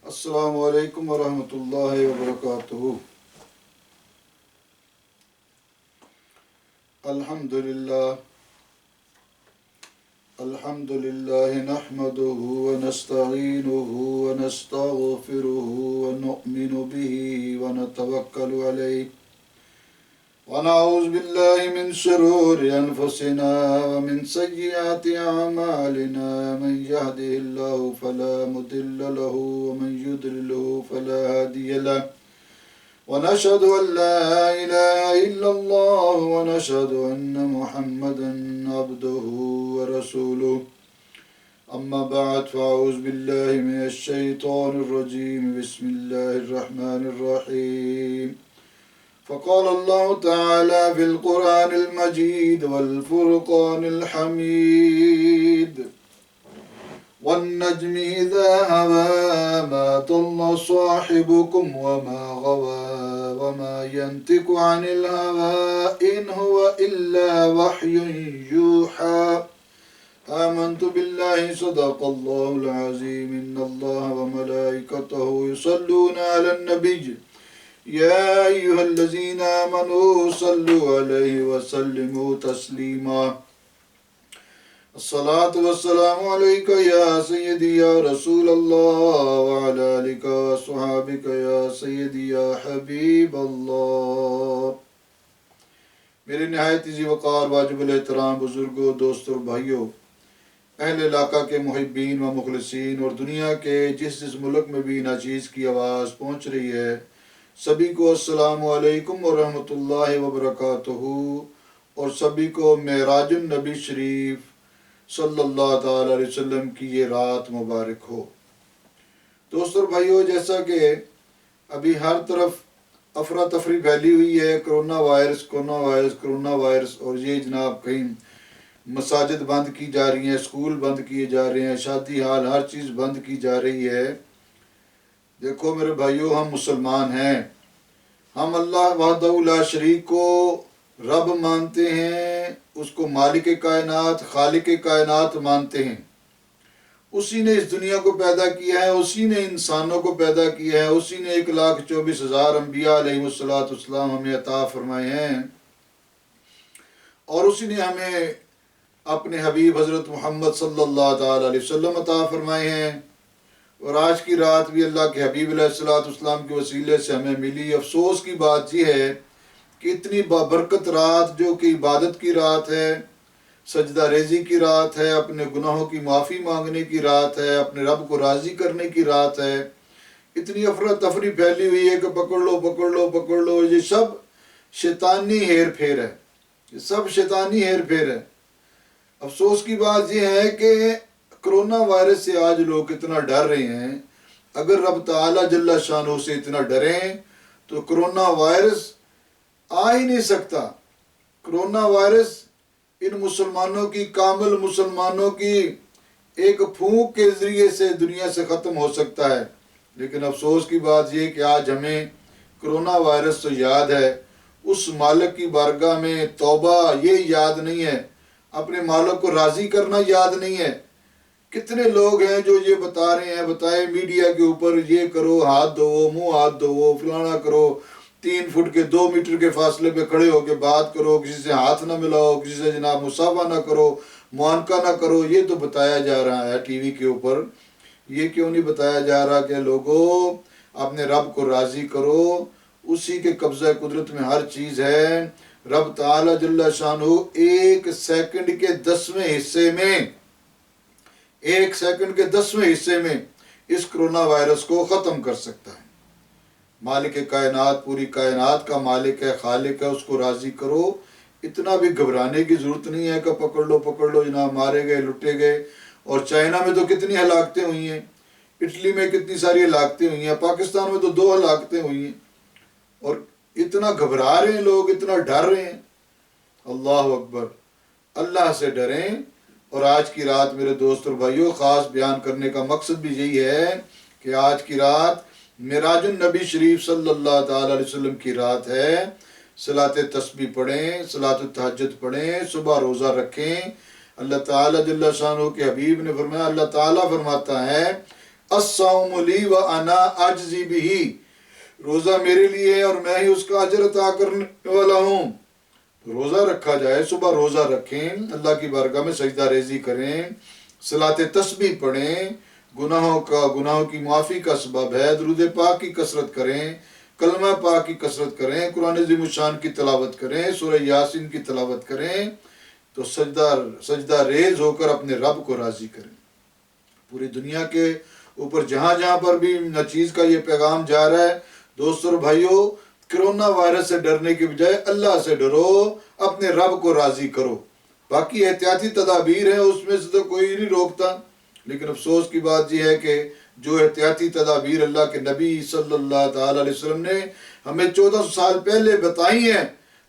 السلام علیکم ورحمۃ اللہ وبرکاتہ۔ الحمد للہ نحمده ونستعینه ونستغفره ونؤمن به ونتوکل علیہ ونعوذ باللہ من شرور انفسنا ومن سیئات اعمالنا من يهده الله فلا مضل له ومن يضلل فلا هادي له ونشهد ان لا اله الا الله ونشهد ان محمدا عبده ورسوله اما بعد فاعوذ باللہ من الشیطان الرجیم بسم اللہ الرحمن الرحیم فقال الله تعالى في القرآن المجيد والفرقان الحميد والنجم إذا هوى ما ضل صاحبكم وما غوى وما ينطق عن الهوى إن هو إلا وحي يوحى آمنت بالله صدق الله العظيم إن الله وملائكته يصلون على النبي يا أيها الذين آمنوا صلوا عليه وسلموا تسليما الصلاة والسلام عليك يا سيدي يا رسول الله وعلى آلك وصحابك يا سيدي يا حبيب الله۔ میرے نہایت عزیز وقار واجب الاحترام بزرگوں، دوستوں اور بھائیوں، اہل علاقہ کے محبین و مخلصین اور دنیا کے جس ملک میں بھی ناچیز کی آواز پہنچ رہی ہے، سبھی کو السلام علیکم ورحمۃ اللہ وبرکاتہ، اور سبھی کو معراج النبی شریف صلی اللہ تعالی علیہ وسلم کی یہ رات مبارک ہو۔ دوستوں اور بھائیوں، جیسا کہ ابھی ہر طرف افراتفری پھیلی ہوئی ہے، کرونا وائرس، اور یہ جناب کہیں مساجد بند کی جا رہی ہیں، اسکول بند کیے جا رہے ہیں، شادی حال ہر چیز بند کی جا رہی ہے۔ دیکھو میرے بھائیوں، ہم مسلمان ہیں، ہم اللہ وحدہ لا شریک کو رب مانتے ہیں، اس کو مالک کائنات، خالق کائنات مانتے ہیں۔ اسی نے اس دنیا کو پیدا کیا ہے، اسی نے انسانوں کو پیدا کیا ہے، اسی نے 1,24,000 انبیاء علیہ السلام ہمیں عطا فرمائے ہیں، اور اسی نے ہمیں اپنے حبیب حضرت محمد صلی اللہ تعالی علیہ وسلم عطا فرمائے ہیں، اور آج کی رات بھی اللہ کے حبیب علیہ السلام کے وسیلے سے ہمیں ملی۔ افسوس کی بات یہ ہے کہ اتنی بابرکت رات، جو کہ عبادت کی رات ہے، سجدہ ریزی کی رات ہے، اپنے گناہوں کی معافی مانگنے کی رات ہے، اپنے رب کو راضی کرنے کی رات ہے، اتنی افراتفری پھیلی ہوئی ہے کہ پکڑ لو، یہ سب شیطانی ہیر پھیر ہے، یہ سب شیطانی ہیر پھیر ہے۔ افسوس کی بات یہ ہے کہ کرونا وائرس سے آج لوگ اتنا ڈر رہے ہیں۔ اگر رب تعالی جل شانہ سے اتنا ڈریں تو کرونا وائرس آ ہی نہیں سکتا۔ کرونا وائرس ان مسلمانوں کی، کامل مسلمانوں کی ایک پھونک کے ذریعے سے دنیا سے ختم ہو سکتا ہے، لیکن افسوس کی بات یہ کہ آج ہمیں کرونا وائرس تو یاد ہے، اس مالک کی بارگاہ میں توبہ یہ یاد نہیں ہے، اپنے مالک کو راضی کرنا یاد نہیں ہے۔ کتنے لوگ ہیں جو یہ بتا رہے ہیں، بتائے میڈیا کے اوپر، یہ کرو، ہاتھ دھوو، منہ ہاتھ دھوو، فلانا کرو، 3 فٹ کے 2 میٹر کے فاصلے پہ کھڑے ہو کے بات کرو، کسی سے ہاتھ نہ ملاؤ، کسی سے جناب مصافحہ نہ کرو، معانقہ نہ کرو، یہ تو بتایا جا رہا ہے ٹی وی کے اوپر۔ یہ کیوں نہیں بتایا جا رہا کہ لوگوں اپنے رب کو راضی کرو، اسی کے قبضہ قدرت میں ہر چیز ہے۔ رب تعالی جل شانہ 1 سیکنڈ کے 10ویں حصے میں، 1 سیکنڈ کے 10ویں حصے میں اس کرونا وائرس کو ختم کر سکتا ہے۔ مالک کائنات، پوری کائنات کا مالک ہے، خالق ہے، اس کو راضی کرو۔ اتنا بھی گھبرانے کی ضرورت نہیں ہے کہ پکڑ لو جناب، مارے گئے، لٹے گئے۔ اور چائنا میں تو کتنی ہلاکتیں ہوئی ہیں، اٹلی میں کتنی ساری ہلاکتیں ہوئی ہیں، پاکستان میں تو 2 ہلاکتیں ہوئی ہیں، اور اتنا گھبرا رہے ہیں لوگ، اتنا ڈر رہے ہیں۔ اللہ اکبر، اللہ سے ڈریں۔ اور آج کی رات میرے دوست اور بھائیوں، خاص بیان کرنے کا مقصد بھی یہی ہے کہ آج کی رات معراج النبی شریف صلی اللہ تعالی علیہ وسلم کی رات ہے۔ صلاۃ تسبیح پڑھیں، صلاۃ التہجد پڑھیں، صبح روزہ رکھیں۔ اللہ تعالیٰ جل شانہ کے حبیب نے فرمایا، اللہ تعالیٰ فرماتا ہے الصوم لی و انا اجزی بہی، روزہ میرے لیے ہے اور میں ہی اس کا اجر عطا کرنے والا ہوں۔ روزہ رکھا جائے، صبح روزہ رکھیں، اللہ کی بارگاہ میں سجدہ ریزی کریں، صلاۃ تسبیح پڑھیں، گناہوں کی معافی کا سبب ہے، درود پاک کی کثرت کریں، کلمہ پاک کی کثرت کریں، قرآن عظیم الشان کی تلاوت کریں، سورہ یاسین کی تلاوت کریں، تو سجدہ ریز ہو کر اپنے رب کو راضی کریں۔ پوری دنیا کے اوپر جہاں جہاں پر بھی چیز کا یہ پیغام جا رہا ہے، دوستوں اور بھائیوں، کرونا وائرس سے ڈرنے کے بجائے اللہ سے ڈرو، اپنے رب کو راضی کرو۔ باقی احتیاطی تدابیر ہیں، اس میں سے تو کوئی نہیں روکتا، لیکن افسوس کی بات یہ ہے کہ جو احتیاطی تدابیر اللہ کے نبی صلی اللہ تعالی علیہ وسلم نے ہمیں 1400 سال پہلے بتائی ہیں،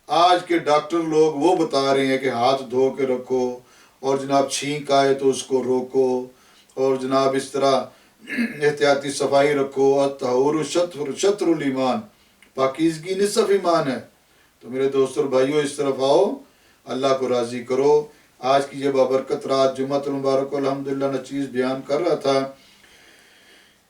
آج کے ڈاکٹر لوگ وہ بتا رہے ہیں کہ ہاتھ دھو کے رکھو، اور جناب چھینک آئے تو اس کو روکو، اور جناب اس طرح احتیاطی صفائی رکھو، الطہور شطر الایمان، پاکیزگی نصف ایمان ہے۔ تو میرے دوستوں اور بھائیوں، اس طرف آؤ، اللہ کو راضی کرو۔ آج کی یہ بابرکت رات جمعۃ المبارک الحمدللہ نچیز بیان کر رہا تھا،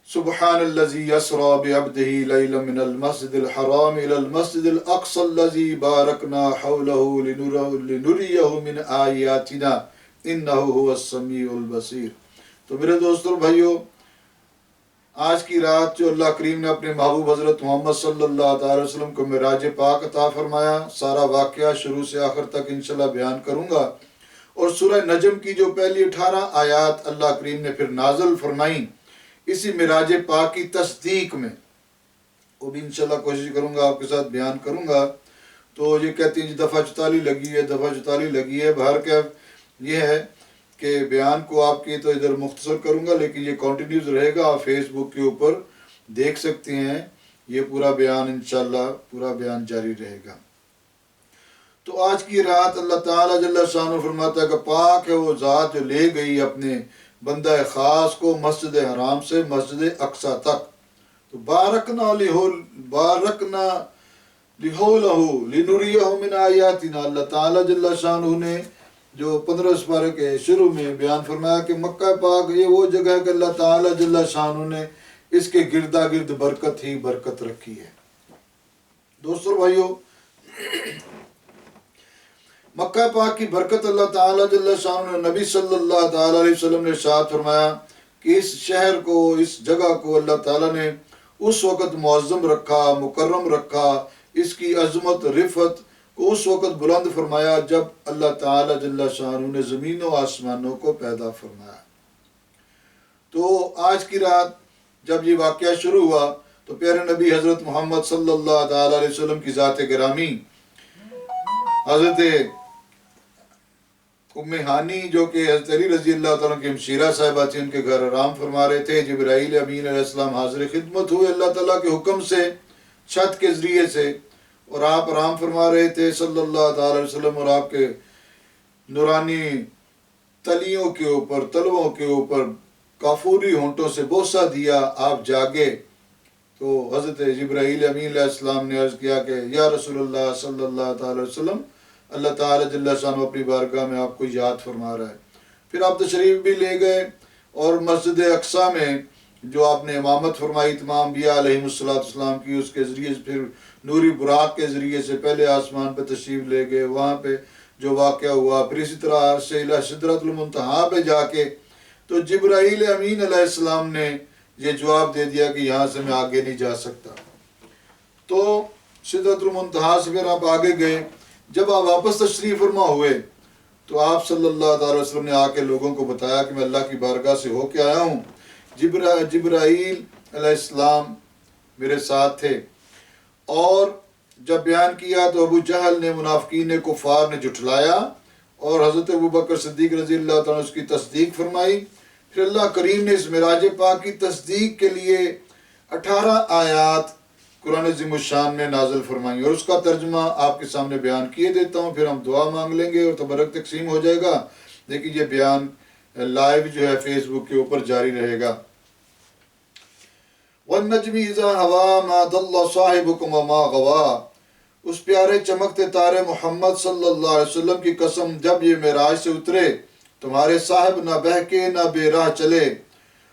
سبحان الذی اسری بعبدہ لیلا من المسجد الحرام الی المسجد الاقصی الذی بارکنا حولہ لنریہ من آیاتنا انہ هو السمیع البصیر۔ تو میرے دوستوں اور بھائیوں، آج کی رات جو اللہ کریم نے اپنے محبوب حضرت محمد صلی اللہ تعالی وسلم کو معراج پاک عطا فرمایا، سارا واقعہ شروع سے آخر تک انشاءاللہ بیان کروں گا، اور سورہ نجم کی جو پہلی 18 آیات اللہ کریم نے پھر نازل فرمائیں اسی معراج پاک کی تصدیق میں، وہ بھی انشاءاللہ کوشش کروں گا آپ کے ساتھ بیان کروں گا۔ تو یہ کہتے ہیں جی دفعہ 44 لگی ہے، دفعہ 44 لگی ہے، بہر کیف یہ ہے کہ بیان کو آپ کی تو ادھر مختصر کروں گا، لیکن یہ کنٹینیوز رہے گا، آپ فیس بک کے اوپر دیکھ سکتے ہیں، یہ پورا بیان انشاءاللہ پورا بیان جاری رہے گا۔ تو آج کی رات اللہ تعالیٰ جل شانہ فرماتا ہے کہ پاک ہے وہ ذات جو لے گئی اپنے بندہ خاص کو مسجد حرام سے مسجد اقصی تک، تو بارکنا لہولہ لنریہ من آیاتنا، اللہ تعالیٰ جل شانہ نے جو 15 سپارے کے شروع میں بیان فرمایا کہ مکہ پاک یہ وہ جگہ ہے کہ اللہ تعالیٰ جل شانہ نے اس کے گردا گرد برکت ہی برکت رکھی ہے۔ دوستوں بھائیوں، مکہ پاک کی برکت اللہ تعالیٰ جل شانہ نے نبی صلی اللہ تعالیٰ علیہ وسلم نے ارشاد فرمایا کہ اس شہر کو، اس جگہ کو اللہ تعالیٰ نے اس وقت معظم رکھا، مکرم رکھا، اس کی عظمت رفعت کو اس وقت بلند فرمایا جب اللہ تعالیٰ جل شانہ نے زمین و آسمانوں کو پیدا فرمایا۔ تو آج کی رات جب یہ واقعہ شروع ہوا تو پیارے نبی حضرت محمد صلی اللہ تعالیٰ علیہ وسلم کی ذات گرامی حضرت ام ہانی جو کہ حضرت علی رضی اللہ تعالیٰ کی ہمشیرہ صاحبہ تھی، ان کے گھر آرام فرما رہے تھے، جبرائیل امین علیہ السلام حاضر خدمت ہوئے اللہ تعالیٰ کے حکم سے چھت کے ذریعے سے، اور آپ آرام فرما رہے تھے صلی اللہ تعالی علیہ وسلم، اور آپ کے نورانی تلیوں کے اوپر، تلووں کے اوپر کافوری ہونٹوں سے بوسہ دیا، آپ جاگے تو حضرت جبرائیل امین علیہ السلام نے عرض کیا کہ یا رسول اللہ صلی اللہ تعالی وسلم، اللہ تعالی جل شانہ اپنی بارگاہ میں آپ کو یاد فرما رہا ہے۔ پھر آپ تشریف بھی لے گئے اور مسجد اقصی میں جو آپ نے امامت فرمائی تمام انبیاء علیہ السلام کی، اس کے ذریعے سے پھر نوری براق کے ذریعے سے پہلے آسمان پہ تشریف لے گئے، وہاں پہ جو واقعہ ہوا، پھر اسی طرح عرش الی سدرۃ المنتہا پہ جا کے تو جبرائیل امین علیہ السلام نے یہ جواب دے دیا کہ یہاں سے میں آگے نہیں جا سکتا۔ تو سدرۃ المنتہا سے پھر آپ آگے گئے، جب آپ واپس تشریف فرما ہوئے تو آپ صلی اللہ تعالی وسلم نے آ کے لوگوں کو بتایا کہ میں اللہ کی بارگاہ سے ہو کے آیا ہوں، جبرائیل علیہ السلام میرے ساتھ تھے۔ اور جب بیان کیا تو ابو جہل نے، منافقین کفار نے جھٹلایا، اور حضرت ابوبکر صدیق رضی اللہ تعالیٰ اس کی تصدیق فرمائی۔ پھر اللہ کریم نے اس معراج پاک کی تصدیق کے لیے 18 آیات قرآن عظیم الشان میں نازل فرمائیں، اور اس کا ترجمہ آپ کے سامنے بیان کیے دیتا ہوں، پھر ہم دعا مانگ لیں گے اور تبرک تقسیم ہو جائے گا، لیکن یہ بیان لائیو جو ہے فیس بک کے اوپر جاری رہے گا۔ وَالنَّجْمِ إِذَا هَوَىٰ مَا ضَلَّ صَاحِبُكُمْ وَمَا غَوَىٰ، اس پیارے چمکتے تارے محمد صلی اللہ علیہ وسلم کی قسم، جب یہ معراج سے اترے تمہارے صاحب نہ بہکے نہ بے راہ چلے،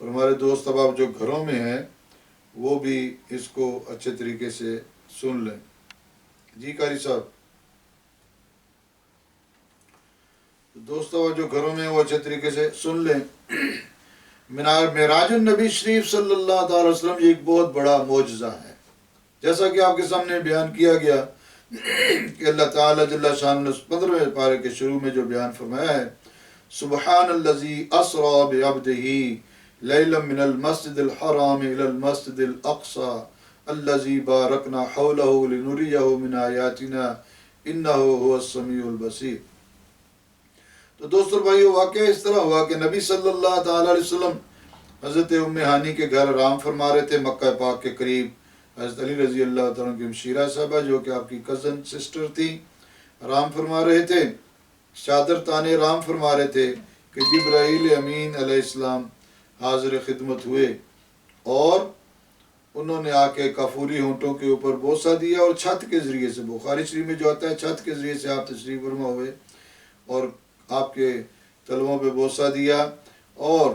اور ہمارے دوست احباب جو گھروں میں ہیں وہ بھی اس کو اچھے طریقے سے سن لیں۔ جی قاری صاحب، دوستوں جو گھروں میں وہ اچھے طریقے سے سن لیں۔ معراج النبی شریف صلی اللہ تعالی وسلم یہ ایک بہت بڑا معجزہ ہے، جیسا کہ آپ کے سامنے بیان کیا گیا کہ اللہ تعالیٰ جل شان نے 15ویں پارے کے شروع میں جو بیان فرمایا ہے، سبحان الذی اسری بعبدہ لیلا من المسجد الحرام الى المسجد الاقصى الذی بارکنا حولہ لنریہ من آیاتنا انہ هو السمیع البصیر۔ تو دوستو بھائیو، واقعہ اس طرح ہوا کہ نبی صلی اللہ تعالی علیہ وسلم حضرت ام ہانی کے گھر آرام فرما رہے تھے، مکہ پاک کے قریب۔ حضرت علی رضی اللہ تعالیٰ کی مشیرہ صاحبہ جو کہ آپ کی کزن سسٹر تھی، آرام فرما رہے تھے، چادر تانے آرام فرما رہے تھے کہ جبرائیل امین علیہ السلام حاضر خدمت ہوئے اور انہوں نے آ کے کافوری ہونٹوں کے اوپر بوسہ دیا، اور چھت کے ذریعے سے، بخاری شریف میں جو آتا ہے چھت کے ذریعے سے آپ تشریف فرما ہوئے اور آپ کے تلووں پہ بوسہ دیا۔ اور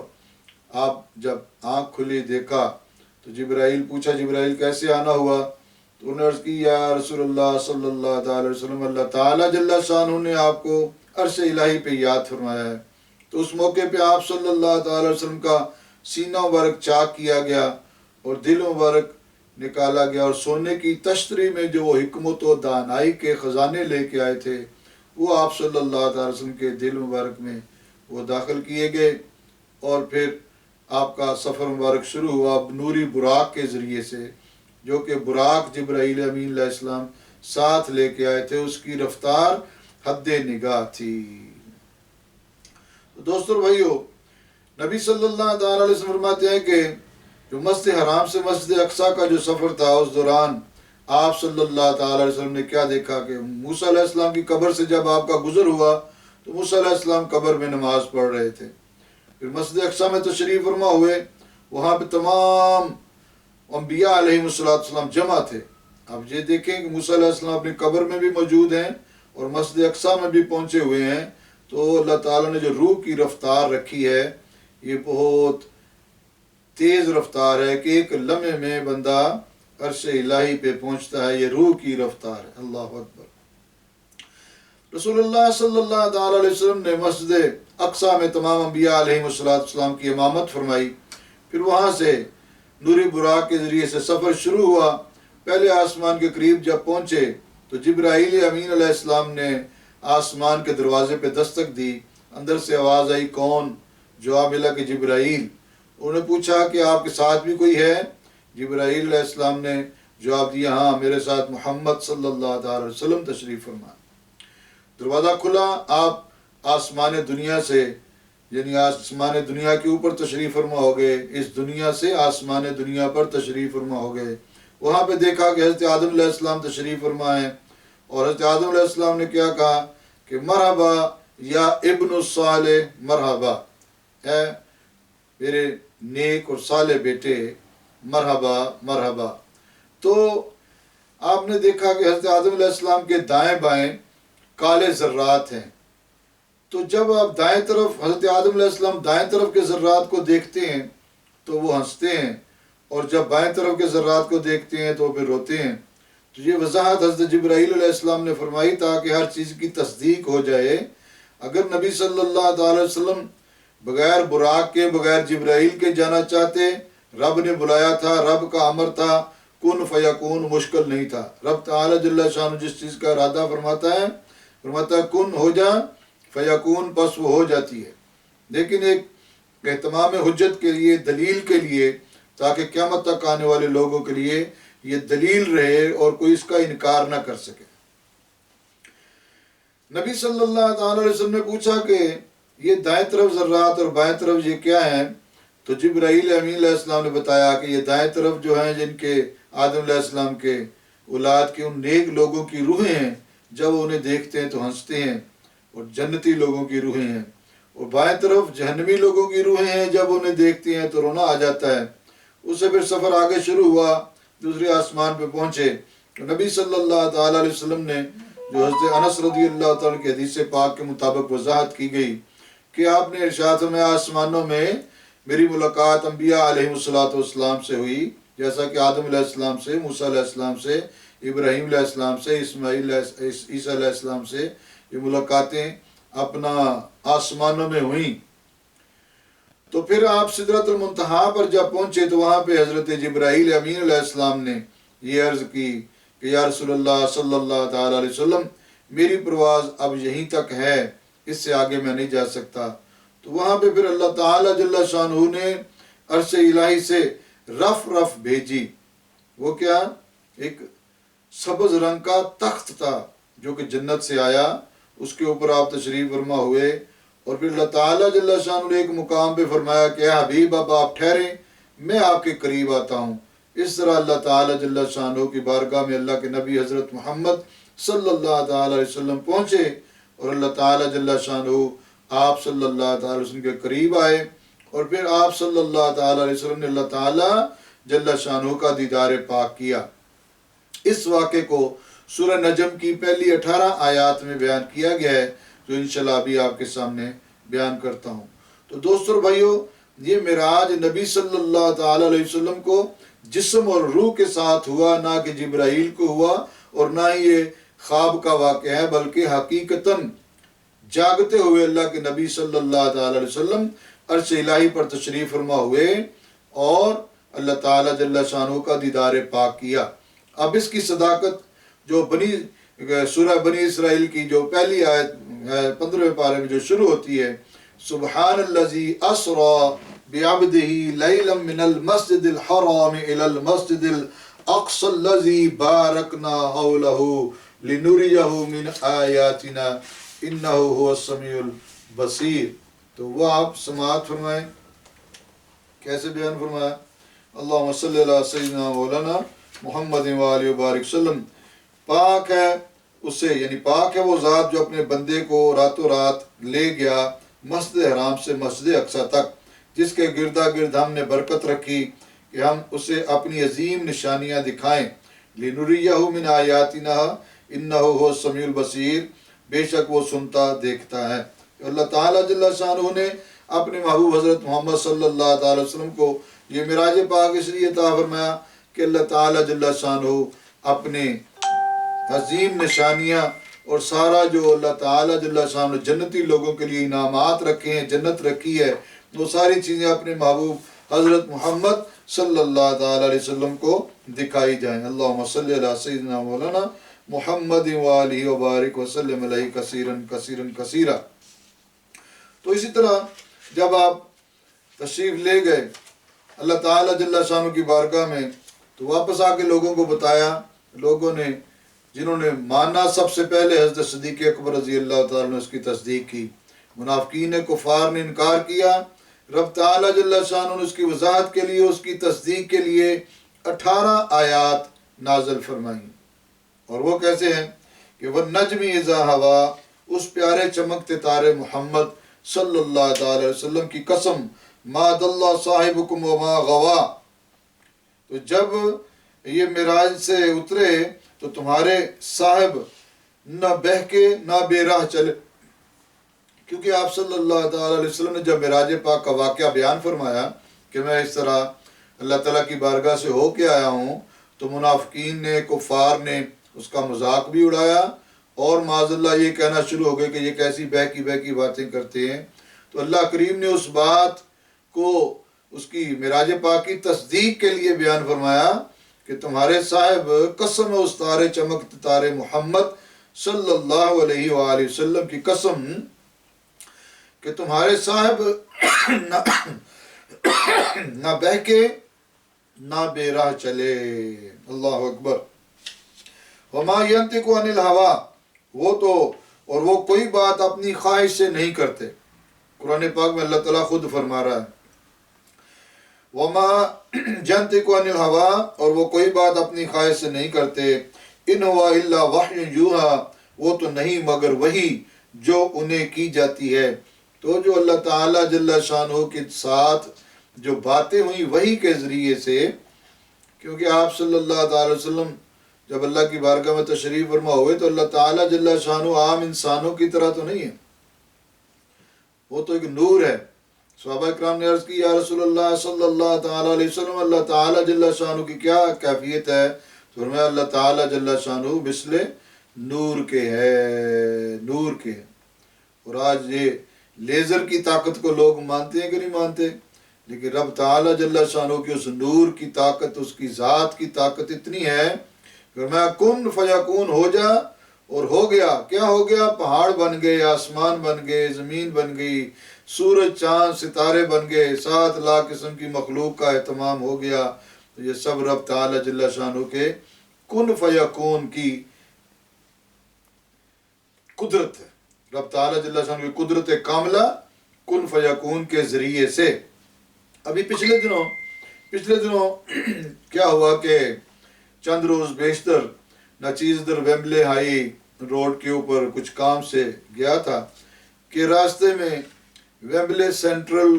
آپ جب آنکھ کھلی دیکھا تو جبرائیل پوچھا، جبرائیل کیسے آنا ہوا؟ تو انہوں نے عرض کی، یا رسول اللہ صلی اللہ تعالی وسلم، اللہ تعالیٰ جل شانہ نے آپ کو عرش الہی پہ یاد فرمایا ہے۔ تو اس موقع پہ آپ صلی اللہ تعالی وسلم کا سینہ مبارک چاک کیا گیا اور دل مبارک نکالا گیا، اور سونے کی تشتری میں جو وہ حکمت و دانائی کے خزانے لے کے آئے تھے وہ آپ صلی اللہ تعالی وسلم کے دل مبارک میں وہ داخل کیے گئے، اور پھر آپ کا سفر مبارک شروع ہوا نوری براق کے ذریعے سے، جو کہ براق جبرائیل امین علیہ السلام ساتھ لے کے آئے تھے، اس کی رفتار حد نگاہ تھی۔ دوستو بھائیو، نبی صلی اللہ تعالی علیہ وسلم فرماتے ہیں کہ جو مسجد حرام سے مسجد اقصیٰ کا جو سفر تھا، اس دوران آپ صلی اللہ تعالی علیہ وسلم نے کیا دیکھا کہ موسیٰ علیہ السلام کی قبر سے جب آپ کا گزر ہوا تو موسیٰ علیہ السلام قبر میں نماز پڑھ رہے تھے۔ پھر مسجد اقصیٰ میں تشریف فرما ہوئے، وہاں پہ تمام انبیاء علیہ السلام جمع تھے۔ اب یہ دیکھیں کہ موسیٰ علیہ السلام اپنی قبر میں بھی موجود ہیں اور مسجد اقصیٰ میں بھی پہنچے ہوئے ہیں، تو اللہ تعالیٰ نے جو روح کی رفتار رکھی ہے یہ بہت تیز رفتار ہے کہ ایک لمحے میں بندہ عرش الہی پہ پہنچتا ہے، یہ روح کی رفتار ہے۔ اللہ اکبر۔ رسول اللہ صلی اللہ تعالی علیہ وسلم نے مسجد اقصیٰ میں تمام انبیاء علیہ السلام کی امامت فرمائی، پھر وہاں سے نوری براق کے ذریعے سے سفر شروع ہوا۔ پہلے آسمان کے قریب جب پہنچے تو جبرائیل امین علیہ السلام نے آسمان کے دروازے پہ دستک دی، اندر سے آواز آئی، کون؟ جواب ملا کہ جبرائیل۔ انہوں نے پوچھا کہ آپ کے ساتھ بھی کوئی ہے؟ جبرائیل علیہ السلام نے جواب دیا، ہاں میرے ساتھ محمد صلی اللہ تعالی وسلم تشریف فرما۔ دروازہ کھلا، آپ آسمان دنیا سے، یعنی آسمان دنیا کے اوپر تشریف فرما ہو گئے، اس دنیا سے آسمان دنیا پر تشریف فرما ہو گئے۔ وہاں پہ دیکھا کہ حضرت آدم علیہ السلام تشریف فرما ہیں، اور حضرت آدم علیہ السلام نے کیا کہا کہ مرحبا یا ابن الصالح، مرحبا اے میرے نیک اور صالح بیٹے، مرحبا مرحبا۔ تو آپ نے دیکھا کہ حضرت آدم علیہ السلام کے دائیں بائیں کالے ذرات ہیں، تو جب آپ دائیں طرف حضرت آدم علیہ السلام دائیں طرف کے ذرات کو دیکھتے ہیں تو وہ ہنستے ہیں، اور جب بائیں طرف کے ذرات کو دیکھتے ہیں تو پھر روتے ہیں۔ تو یہ وضاحت حضرت جبرائیل علیہ السلام نے فرمائی تاکہ ہر چیز کی تصدیق ہو جائے۔ اگر نبی صلی اللہ تعالی وسلم بغیر براق کے، بغیر جبرائیل کے جانا چاہتے، رب نے بلایا تھا، رب کا امر تھا، کن فیکون، مشکل نہیں تھا۔ رب تعالی جل شانہ جس چیز کا ارادہ فرماتا ہے کن ہو جا فیکون، پس وہ ہو جاتی ہے۔ لیکن ایک اہتمام حجت کے لیے، دلیل کے لیے، تاکہ قیامت تک آنے والے لوگوں کے لیے یہ دلیل رہے اور کوئی اس کا انکار نہ کر سکے۔ نبی صلی اللہ تعالی علیہ وسلم نے پوچھا کہ یہ دائیں طرف ذرات اور بائیں طرف یہ کیا ہیں؟ تو جبرائیل امین علیہ السلام نے بتایا کہ یہ دائیں طرف جو ہیں جن کے آدم علیہ السلام کے اولاد کے ان نیک لوگوں کی روحیں ہیں، جب وہ انہیں دیکھتے ہیں تو ہنستے ہیں، اور جنتی لوگوں کی روحیں ہیں، اور بائیں طرف جہنمی لوگوں کی روحیں ہیں، جب انہیں دیکھتے ہیں تو رونا آ جاتا ہے۔ اس سے پھر سفر آگے شروع ہوا، دوسرے آسمان پہ پہنچے تو نبی صلی اللہ تعالی علیہ وسلم نے جو حضرت انس رضی اللہ تعالیٰ کی حدیث پاک کے مطابق وضاحت کی گئی کہ آپ نے ارشاد میں آسمانوں میں میری ملاقات انبیاء علیہم سے ہوئی، جیسا کہ آدم علیہ السلام سے، موسیٰ علیہ السلام سے، ابراہیم علیہ السلام سے، اسماعیل عیسیٰ علیہ السلام سے یہ ملاقاتیں اپنا آسمانوں میں ہوئیں۔ تو پھر آپ سدرۃ المنتہا پر جب پہنچے تو وہاں پہ حضرت جبرائیل امین علیہ السلام نے یہ عرض کی کہ یا رسول اللہ صلی اللہ تعالیٰ علیہ وسلم، میری پرواز اب یہیں تک ہے، اس سے آگے میں نہیں جا سکتا۔ تو وہاں پہ پھر اللہ تعالیٰ جل شانہ نے عرش الہی سے رف بھیجی۔ وہ کیا؟ ایک سبز رنگ کا تخت تھا جو کہ جنت سے آیا، اس کے اوپر آپ تشریف فرما ہوئے، اور پھر اللہ تعالیٰ جل شانہ نے ایک مقام پہ فرمایا کہ اے حبیب اب آپ ٹھہریں، میں آپ کے قریب آتا ہوں۔ اس طرح اللہ تعالیٰ جل شانہ کی بارگاہ میں اللہ کے نبی حضرت محمد صلی اللہ تعالیٰ علیہ وسلم پہنچے، اور اللہ تعالیٰ جل شانہ آپ صلی اللہ تعالیٰ علیہ وسلم کے قریب آئے، اور پھر آپ صلی اللہ تعالیٰ علیہ وسلم نے اللہ تعالیٰ جل شانہ کا دیدار پاک کیا۔ اس واقعے کو سورہ نجم کی پہلی 18 آیات میں بیان کیا گیا ہے، جو انشاءاللہ ابھی آپ کے سامنے بیان کرتا ہوں۔ تو دوستو اور بھائیو، یہ معراج نبی صلی اللہ تعالیٰ علیہ وسلم کو جسم اور روح کے ساتھ ہوا، نہ کہ جبرائیل کو ہوا، اور نہ ہی یہ خواب کا واقعہ ہے، بلکہ حقیقتاً جاگتے ہوئے اللہ کے نبی صلی اللہ تعالیٰ علیہ وسلم عرش الہی پر تشریف فرما ہوئے اور اللہ تعالیٰ جل شانہ کا دیدار پاک کیا۔ اب اس کی صداقت جو سورہ بنی اسرائیل کی جو پہلی آیت 15ویں پارے میں جو شروع ہوتی ہے، سبحان الذی اسری بعبدہ لیلا من المسجد الحرام الی المسجد الاقصی الذی بارکنا حولہ لنریہ من آیاتنا انہ هو السمیع البصیر۔ تو وہ آپ سماعت فرمائیں، کیسے بیان فرمایا؟ اللہم صلی علی سیدنا مولانا محمد وآلہ وبارک وسلم۔ پاک ہے اسے، یعنی پاک ہے وہ ذات جو اپنے بندے کو راتوں رات لے گیا مسجد حرام سے مسجد اقصی تک، جس کے گردا گرد ہم نے برکت رکھی کہ ہم اسے اپنی عظیم نشانیاں دکھائیں۔ لنریہ من آیاتنا انہ هو السمیع البصیر، بے شک وہ سنتا دیکھتا ہے۔ اللہ تعالیٰ جل شانہ نے اپنے محبوب حضرت محمد صلی اللہ تعالی وسلم کو یہ معراج پاک اس لیے عطا فرمایا کہ اللہ تعالیٰ جل شانہ اپنے عظیم نشانیاں اور سارا جو اللہ تعالیٰ جل شانہ جنتی لوگوں کے لیے انعامات رکھے ہیں، جنت رکھی ہے، وہ ساری چیزیں اپنے محبوب حضرت محمد صلی اللہ تعالیٰ علیہ وسلم کو دکھائی جائیں۔ اللہم صلی علی سیدنا مولانا محمد وآلہ وبارک وسلم علیہ کثیرن کثیرن کثیرا۔ تو اسی طرح جب آپ تشریف لے گئے اللہ تعالیٰ جل شانہ کی بارگاہ میں، تو واپس آ کے لوگوں کو بتایا، لوگوں نے جنہوں نے مانا سب سے پہلے حضرت صدیق اکبر رضی اللہ تعالیٰ نے اس کی تصدیق کی، منافقین کفار نے انکار کیا، رب تعالیٰ جل شانہ نے اس کی وضاحت کے لیے، اس کی تصدیق کے لیے 18 آیات نازل فرمائیں۔ اور وہ کیسے ہیں کہ وَالنَّجْمِ إِذَا هَوَىٰ، اس پیارے چمکتے تارے محمد صلی اللہ تعالی وسلم کی قسم، مَا ضَلَّ صَاحِبُكُمْ وَمَا غَوَىٰ۔ تو جب یہ معراج سے اترے تو تمہارے صاحب نہ بہکے نہ بے راہ چلے، کیونکہ آپ صلی اللہ تعالی علیہ وسلم نے جب معراج پاک کا واقعہ بیان فرمایا کہ میں اس طرح اللہ تعالیٰ کی بارگاہ سے ہو کے آیا ہوں، تو منافقین نے، کفار نے اس کا مذاق بھی اڑایا اور معاذ اللہ یہ کہنا شروع ہو گئے کہ یہ کیسی بہکی باتیں کرتے ہیں۔ تو اللہ کریم نے اس بات کو اس کی معراج پاک کی تصدیق کے لیے بیان فرمایا کہ تمہارے صاحب قسم ہے اس تارے چمکتے تارے محمد صلی اللہ علیہ وآلہ وسلم کی قسم کہ تمہارے صاحب نہ بہکے نہ بے راہ چلے۔ اللہ اکبر۔ وما ينطق عن الهوى، وہ تو اور وہ کوئی بات اپنی خواہش سے نہیں کرتے۔ قرآن پاک میں اللہ تعالیٰ خود فرما رہا ہے وما ينطق عن الهوى، اور وہ کوئی بات اپنی خواہش سے نہیں کرتے، ان هو الا وحی یوحی، وہ تو نہیں مگر وحی جو انہیں کی جاتی ہے۔ تو جو اللہ تعالیٰ جل شانہ کے ساتھ جو باتیں ہوئی وحی کے ذریعے سے، کیونکہ آپ صلی اللہ تعالی وسلم جب اللہ کی بارگاہ میں تشریف فرما ہوئے تو اللہ تعالیٰ جل شانہ عام انسانوں کی طرح تو نہیں ہے، وہ تو ایک نور ہے، صحابہ کرام نے عرض کی یا رسول اللہ صلی اللہ تعالیٰ علیہ وسلم اللہ تعالیٰ جل شانہ کی کیا کیفیت ہے؟ تو فرمایا اللہ تعالیٰ جل شانہ مثل نور کے ہے، نور کے ہے۔ اور آج یہ لیزر کی طاقت کو لوگ مانتے ہیں کہ نہیں مانتے، لیکن رب تعالیٰ جل شانہ کی اس نور کی طاقت، اس کی ذات کی طاقت اتنی ہے، فرمایا کن فیکون، ہو جا، اور ہو گیا۔ کیا ہو گیا؟ پہاڑ بن گئے، آسمان بن گئے، زمین بن گئی، سورج چاند ستارے بن گئے، 7 لاکھ قسم کی مخلوق کا اہتمام ہو گیا۔ تو یہ سب رب تعالیٰ جل شانہ کے کن فیکون کی قدرت ہے، رب تعالیٰ جل شانہ کی قدرت کاملہ کن فیکون کے ذریعے سے۔ ابھی پچھلے دنوں کیا ہوا کہ چند روز بیشتر ناچیز در ویمبلے ہائی روڈ کے اوپر کچھ کام سے گیا تھا کہ راستے میں ویمبلے سینٹرل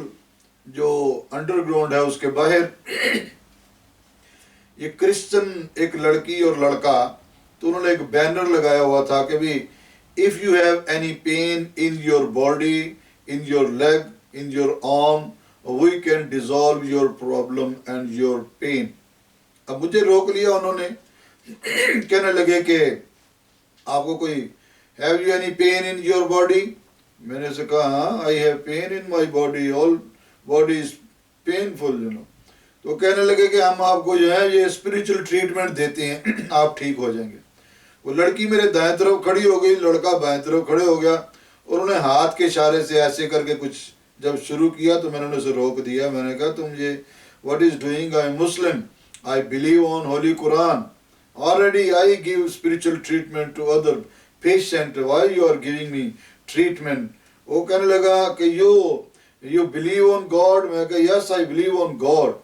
جو انڈر گراؤنڈ ہے اس کے باہر یہ کرسچن ایک لڑکی اور لڑکا، تو انہوں نے ایک بینر لگایا ہوا تھا کہ بھی if you have any pain in your body, in your leg, in your arm, we can dissolve your problem and your pain۔ اب مجھے روک لیا انہوں نے، کہنے لگے کہ آپ کو کوئی have you any pain in your body؟ میں نے اسے کہا ہاں I have pain in my body, all body is painful you know۔ تو کہنے لگے کہ ہم آپ کو جو ہے یہ اسپریچل ٹریٹمنٹ دیتے ہیں، آپ ٹھیک ہو جائیں گے۔ وہ لڑکی میرے دائیں طرف کھڑی ہو گئی، لڑکا بائیں طرف کھڑے ہو گیا، اور انہوں نے ہاتھ کے اشارے سے ایسے کر کے کچھ جب شروع کیا تو میں نے اسے روک دیا۔ میں نے کہا تم یہ what is doing؟ I am Muslim, I believe on Holy Quran, already I give spiritual treatment to other patient, why you are giving me treatment؟ وہ کہنے لگا کہ you believe on God؟ میں کہا yes I believe on God۔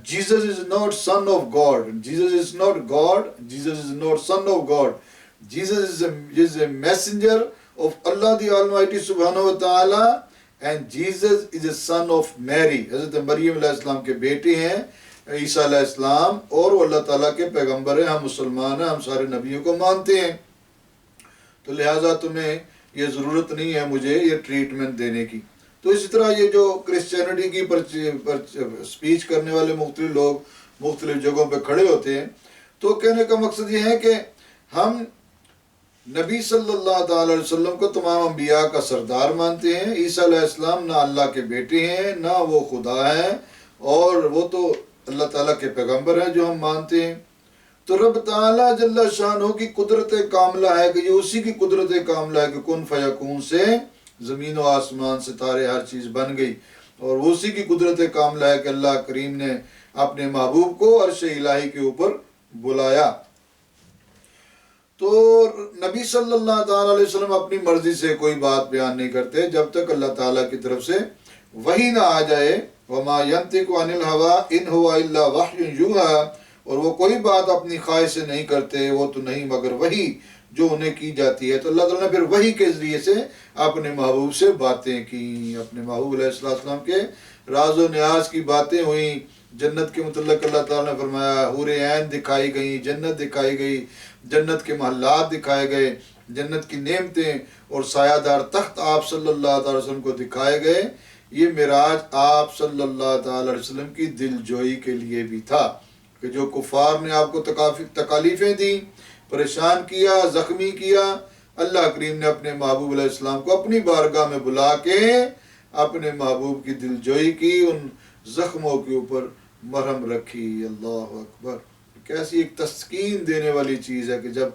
Jesus is not son of God. Jesus is not God. Jesus is not son of God. Jesus is a messenger of Allah the Almighty subhanahu wa ta'ala, and Jesus is a son of Mary۔ حضرت مریم علیہ السلام کے بیٹے ہیں عیسیٰ علیہ السلام، اور وہ اللہ تعالیٰ کے پیغمبر ہیں، ہم مسلمان ہیں، ہم سارے نبیوں کو مانتے ہیں، تو لہٰذا تمہیں یہ ضرورت نہیں ہے مجھے یہ ٹریٹمنٹ دینے کی۔ تو اسی طرح یہ جو کرسچینٹی کی سپیچ کرنے والے مختلف لوگ مختلف جگہوں پہ کھڑے ہوتے ہیں، تو کہنے کا مقصد یہ ہے کہ ہم نبی صلی اللہ تعالی علیہ وسلم کو تمام انبیاء کا سردار مانتے ہیں۔ عیسیٰ علیہ السلام نہ اللہ کے بیٹے ہیں، نہ وہ خدا ہیں، اور وہ تو اللہ تعالیٰ کے پیغمبر ہیں جو ہم مانتے ہیں۔ تو رب تعالیٰ جل شانہ کی قدرت کاملہ ہے کہ یہ اسی کی قدرت کاملہ ہے کہ کن فیکون سے زمین و آسمان ستارے ہر چیز بن گئی، اور اسی کی قدرت کاملہ ہے کہ اللہ کریم نے اپنے محبوب کو عرش الہی کے اوپر بلایا۔ تو نبی صلی اللہ تعالیٰ علیہ وسلم اپنی مرضی سے کوئی بات بیان نہیں کرتے جب تک اللہ تعالیٰ کی طرف سے وحی نہ آ جائے۔ وَمَا يَنْطِقُ عَنِ الْهَوَىٰ إِنْ هُوَ إِلَّا وَحْيٌ يُوحَىٰ، اور وہ کوئی بات اپنی خواہش سے نہیں کرتے، وہ تو نہیں مگر وحی جو انہیں کی جاتی ہے۔ تو اللہ تعالیٰ نے پھر وحی کے ذریعے سے اپنے محبوب سے باتیں کی، اپنے محبوب علیہ السلام کے راز و نیاز کی باتیں ہوئیں۔ جنت کے متعلق اللہ تعالیٰ نے فرمایا حور عین دکھائی گئیں، جنت دکھائی گئی، جنت کے محلات دکھائے گئے، جنت کی نعمتیں اور سایہ دار تخت آپ صلی اللہ تعالی وسلم کو دکھائے گئے۔ یہ معراج آپ صلی اللہ تعالی علیہ وسلم کی دل جوئی کے لیے بھی تھا کہ جو کفار نے آپ کو تکالیفیں دیں، پریشان کیا، زخمی کیا، اللہ کریم نے اپنے محبوب علیہ السلام کو اپنی بارگاہ میں بلا کے اپنے محبوب کی دل جوئی کی، ان زخموں کے اوپر مرہم رکھی۔ اللہ اکبر! کیسی ایک تسکین دینے والی چیز ہے کہ جب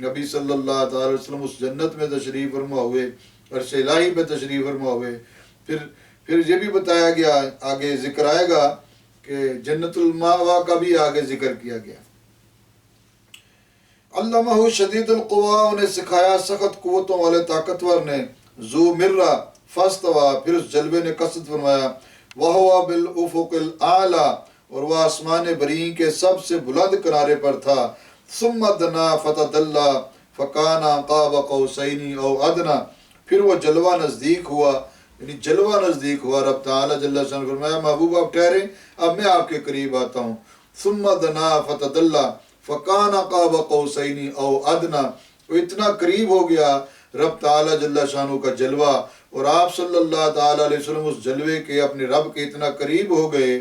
نبی صلی اللہ تعالی علیہ وسلم اس جنت میں تشریف فرما ہوئے، عرش الہی پہ تشریف فرما ہوئے، پھر یہ بھی بتایا گیا، آگے ذکر آئے گا کہ جنت المأوا کا بھی آگے ذکر کیا گیا۔ علمہ شدید القوا، انہیں سکھایا سخت قوتوں والے طاقتور نے، ذو مرہ فاستویٰ، پھر اس جلوے نے قصد فرمایا، وَهُوَ بِالْأُفُقِ الْأَعْلَىٰ، اور وہ آسمان برین کے سب سے بلند کنارے پر تھا۔ ثُمَّ دَنَا فَتَدَلَّىٰ فَكَانَ قَابَ قَوْسَيْنِ أَوْ أَدْنَىٰ، پھر وہ جلوہ نزدیک ہوا، یعنی جلوہ نزدیک ہوا۔ رب تعالیٰ جل شانہ فرمایا محبوب آپ ٹھہریں، اب میں آپ کے قریب آتا ہوں۔ ثُمَّ دَنَا فَتَدَلَّىٰ فَكَانَ قَابَ قَوْسَيْنِ أَوْ أَدْنَىٰ، وہ اتنا قریب ہو گیا رب تعالیٰ جل شانہ کا جلوہ، اور آپ صلی اللہ تعالیٰ علیہ وسلم اس جلوے کے اپنے رب کے اتنا قریب ہو گئے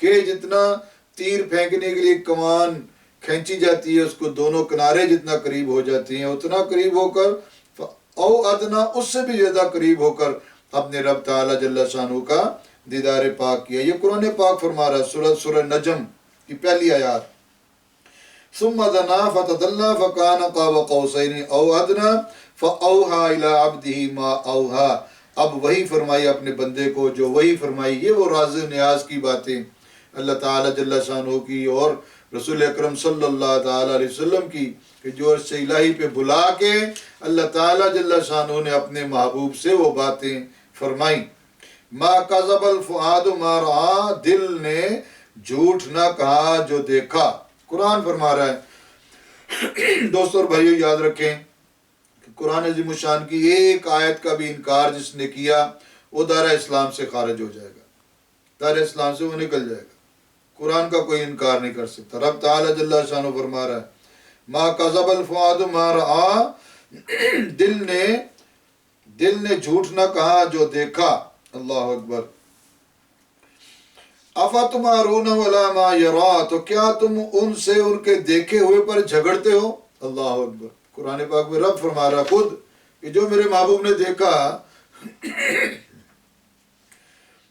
کہ جتنا تیر پھینکنے کے لیے کمان کھینچی جاتی ہے اس کو دونوں کنارے جتنا قریب ہو جاتی ہیں، اتنا قریب ہو کر او ادنا اس سے بھی زیادہ قریب ہو کر اپنے رب تعالیٰ جل شانہ کا دیدار پاک کیا۔ یہ قرآن پاک فرما رہا ہے سورہ نجم کی پہلی آیات، ثم دنا فتدلى فكان قاب قوسين او ادنى فاوحى الى عبده ما اوحى۔ اب وہی فرمائی اپنے بندے کو جو وہی فرمائی۔ یہ وہ راز و نیاز کی باتیں اللہ تعالیٰ جل شانہ کی اور رسول اکرم صلی اللہ تعالیٰ علیہ وسلم کی، کہ جو عرش الہی پہ بلا کے اللہ تعالیٰ جل شانہ نے اپنے محبوب سے وہ باتیں فرمائیں۔ ما کذب الفؤاد ما رآ، دل نے جھوٹ نہ کہا جو دیکھا۔ قرآن فرما رہا ہے۔ دوستوں اور بھائیو یاد رکھیں کہ قرآن عظیم الشان کی ایک آیت کا بھی انکار جس نے کیا وہ دائرہ اسلام سے خارج ہو جائے گا، دائرہ اسلام سے وہ نکل جائے گا۔ قرآن کا کوئی انکار نہیں کر سکتا۔ رب تعالیٰ جل شانہ فرما رہا ہے ما کذب الفؤاد ما رآ، دل نے جھوٹ نہ کہا جو دیکھا۔ اللہ اکبر۔ افتمارون علی ما یری، تو کیا تم ان سے ان کے دیکھے ہوئے پر جھگڑتے ہو؟ اللہ اکبر۔ قرآن پاک میں رب فرما رہا خود کہ جو میرے محبوب نے دیکھا۔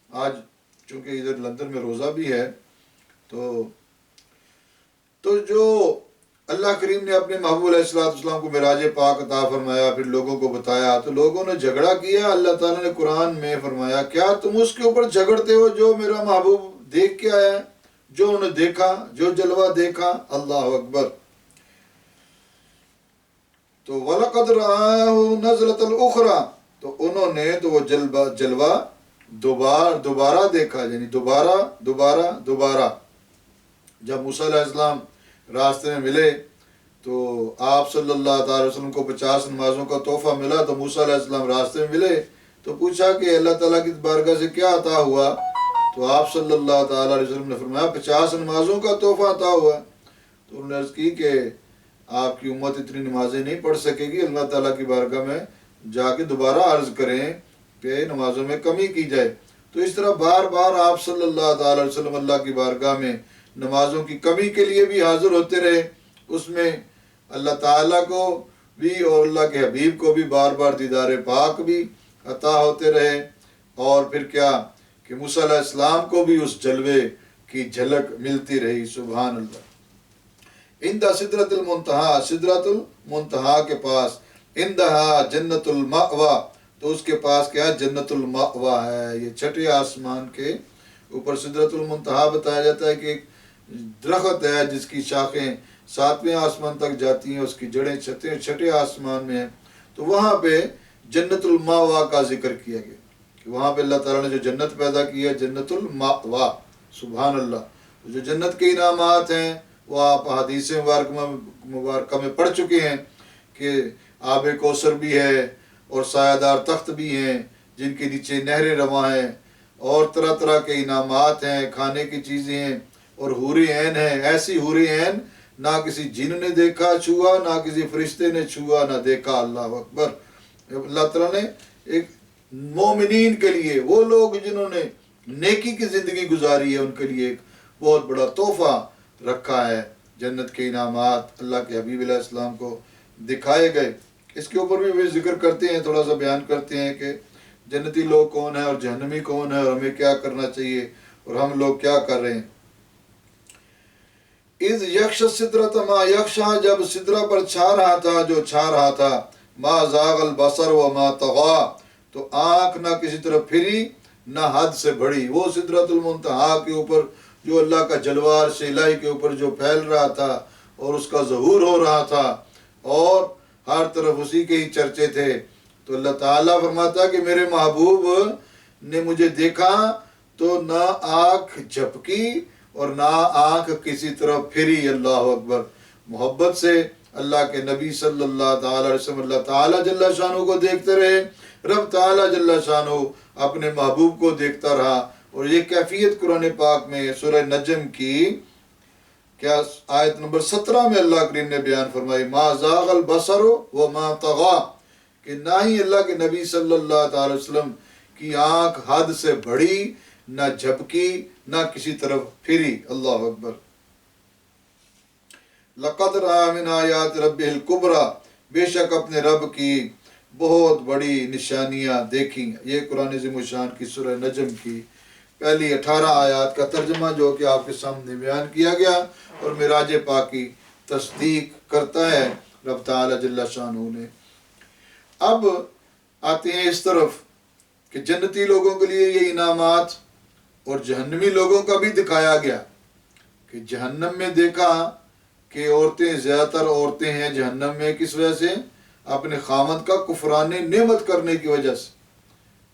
آج چونکہ ادھر لندن میں روزہ بھی ہے تو جو اللہ کریم نے اپنے محبوب علیہ السلام کو معراج پاک عطا فرمایا، پھر لوگوں کو بتایا، تو لوگوں نے جھگڑا کیا۔ اللہ تعالیٰ نے قرآن میں فرمایا کیا تم اس کے اوپر جھگڑتے ہو جو میرا محبوب دیکھ کے آیا ہے، جو انہوں نے دیکھا، جو جلوہ دیکھا۔ اللہ اکبر۔ تو وَلَقَدْ رَآهُ نَزْلَةً أُخْرَى، تو انہوں نے تو وہ جلوہ دوبارہ دیکھا، یعنی دوبارہ جب موسیٰ علیہ السلام راستے میں ملے تو آپ صلی اللہ تعالی وسلم کو 50 نمازوں کا تحفہ ملا، تو موسیٰ علیہ السلام راستے میں ملے تو پوچھا کہ اللہ تعالیٰ کی بارگاہ سے کیا عطا ہوا؟ تو آپ صلی اللہ تعالیٰ علیہ وسلم نے فرمایا 50 نمازوں کا تحفہ عطا ہوا۔ تو انہوں نے عرض کی کہ آپ کی امت اتنی نمازیں نہیں پڑھ سکے گی، اللہ تعالیٰ کی بارگاہ میں جا کے دوبارہ عرض کریں کہ نمازوں میں کمی کی جائے۔ تو اس طرح بار بار آپ صلی اللہ تعالیٰ علیہ وسلم اللہ کی بارگاہ میں نمازوں کی کمی کے لیے بھی حاضر ہوتے رہے، اس میں اللہ تعالیٰ کو بھی اور اللہ کے حبیب کو بھی بار بار دیدار پاک بھی عطا ہوتے رہے، اور پھر کیا کہ موسیٰ علیہ السلام کو بھی اس جلوے کی جھلک ملتی رہی۔ سبحان اللہ۔ عند سدرۃ المنتہا، سدرۃ المنتہا کے پاس، عندہا جنت المأویٰ، تو اس کے پاس کیا جنت المأویٰ ہے۔ یہ چھٹے آسمان کے اوپر سدرۃ المنتہا بتایا جاتا ہے کہ ایک درخت ہے جس کی شاخیں 7ویں آسمان تک جاتی ہیں، اس کی جڑیں چھٹے آسمان میں ہیں۔ تو وہاں پہ جنت المأویٰ کا ذکر کیا گیا کہ وہاں پہ اللہ تعالیٰ نے جو جنت پیدا کی ہے جنت المأویٰ۔ سبحان اللہ۔ جو جنت کے انعامات ہیں وہ آپ حدیث مبارکہ میں پڑھ چکے ہیں کہ آب کوثر بھی ہے اور سایہ دار تخت بھی ہیں جن کے نیچے نہریں رواں ہیں، اور طرح طرح کے انعامات ہیں، کھانے کی چیزیں ہیں، اور حوری عین ہیں، ایسی حوری عین نہ کسی جن نے دیکھا چھوا، نہ کسی فرشتے نے چھوا نہ دیکھا۔ اللہ اکبر۔ اللہ تعالیٰ نے ایک مومنین کے لیے، وہ لوگ جنہوں نے نیکی کی زندگی گزاری ہے، ان کے لیے ایک بہت بڑا تحفہ رکھا ہے۔ جنت کے انعامات اللہ کے حبیب علیہ السلام کو دکھائے گئے۔ اس کے اوپر بھی وہ ذکر کرتے ہیں، تھوڑا سا بیان کرتے ہیں کہ جنتی لوگ کون ہیں اور جہنمی کون ہے، اور ہمیں کیا کرنا چاہیے اور ہم لوگ کیا کر رہے ہیں۔ اذ یکش سدرۃ ما یکشا، جب سدرہ پر چھا رہا تھا جو چھا رہا تھا، ما زاغ البصر وما طغى، تو آنکھ نہ کسی طرف پھری نہ حد سے بڑھی۔ وہ سدرۃ المنتہا کے اوپر جو اللہ کا جلوہ عرش الہی کے اوپر جو پھیل رہا تھا اور اس کا ظہور ہو رہا تھا، اور ہر طرف اسی کے ہی چرچے تھے، تو اللہ تعالیٰ فرماتا کہ میرے محبوب نے مجھے دیکھا تو نہ آنکھ جھپکی اور نہ آنکھ کسی طرف پھری۔ اللہ اکبر۔ محبت سے اللہ کے نبی صلی اللہ تعالیٰ علیہ وسلم اللہ تعالیٰ جل شانہ کو دیکھتے رہے، رب تعالیٰ جل شانہ اپنے محبوب کو دیکھتا رہا۔ اور یہ کیفیت قرآن پاک میں سورہ نجم کی کیا آیت نمبر 17 میں اللہ کریم نے بیان فرمائی، ما زاغ البصر وما طغى، کہ نہ ہی اللہ کے نبی صلی اللہ تعالی وسلم کی آنکھ حد سے بڑھی، نہ جھپکی، نہ کسی طرف پھری۔ اللہ اکبر۔ لقد رأى من آیات ربہ الکبریٰ، بے شک اپنے رب کی بہت بڑی نشانیاں دیکھیں۔ یہ قرآن عظیم الشان کی سورہ نجم کی پہلی 18 آیات کا ترجمہ جو کہ آپ کے سامنے بیان کیا گیا، اور معراج پاک کی تصدیق کرتا ہے رب تعالی جل شانہ نے۔ اب آتے ہیں اس طرف کہ جنتی لوگوں کے لیے یہ انعامات اور جہنمی لوگوں کا بھی دکھایا گیا، کہ جہنم میں دیکھا کہ عورتیں، زیادہ تر عورتیں ہیں جہنم میں، کس وجہ سے؟ اپنے خامد کا کفران نعمت کرنے کی وجہ سے۔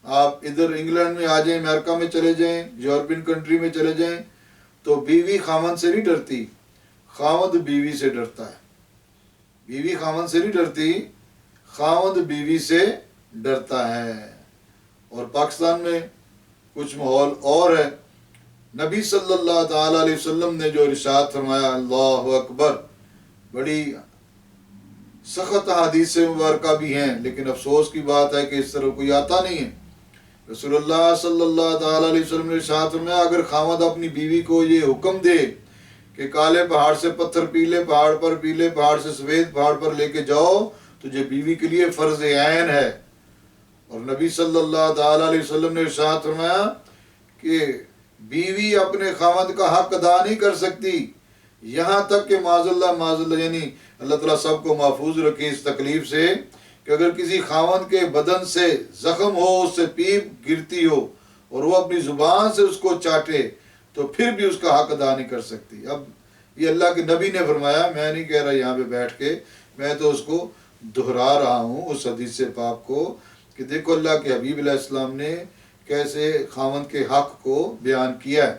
آپ ادھر انگلینڈ میں آ جائیں، امریکہ میں چلے جائیں، یورپین کنٹری میں چلے جائیں، تو بیوی خامد سے نہیں ڈرتی، خامد بیوی سے ڈرتا ہے۔ بیوی خامد سے نہیں ڈرتی، خامد بیوی سے ڈرتا ہے۔ اور پاکستان میں کچھ ماحول اور ہے۔ نبی صلی اللہ تعالی علیہ وسلم نے جو ارشاد فرمایا، اللہ اکبر، بڑی سخت حدیث مبارکہ بھی ہیں، لیکن افسوس کی بات ہے کہ اس طرح کوئی آتا نہیں ہے۔ رسول اللہ صلی اللہ تعالی علیہ وسلم نے ارشاد فرمایا، اگر خامد اپنی بیوی کو یہ حکم دے کہ کالے پہاڑ سے پتھر پیلے پہاڑ پر، پیلے پہاڑ سے سفید پہاڑ پر لے کے جاؤ، تو یہ بیوی کے لیے فرض عین ہے۔ اور نبی صلی اللہ تعالی علیہ وسلم نے ارشاد فرمایا کہ بیوی اپنے خامد کا حق ادا نہیں کر سکتی یہاں تک کہ معاذ اللہ یعنی اللہ تعالیٰ سب کو محفوظ رکھے اس تکلیف سے، کہ اگر کسی خامد کے بدن سے زخم ہو، اس سے پیپ گرتی ہو اور وہ اپنی زبان سے اس کو چاٹے، تو پھر بھی اس کا حق ادا نہیں کر سکتی۔ اب یہ اللہ کے نبی نے فرمایا، میں نہیں کہہ رہا یہاں پہ بیٹھ کے، میں تو اس کو دہرا رہا ہوں اس حدیث پاک کو، کہ دیکھو اللہ کے حبیب علیہ السلام نے کیسے خامد کے حق کو بیان کیا ہے۔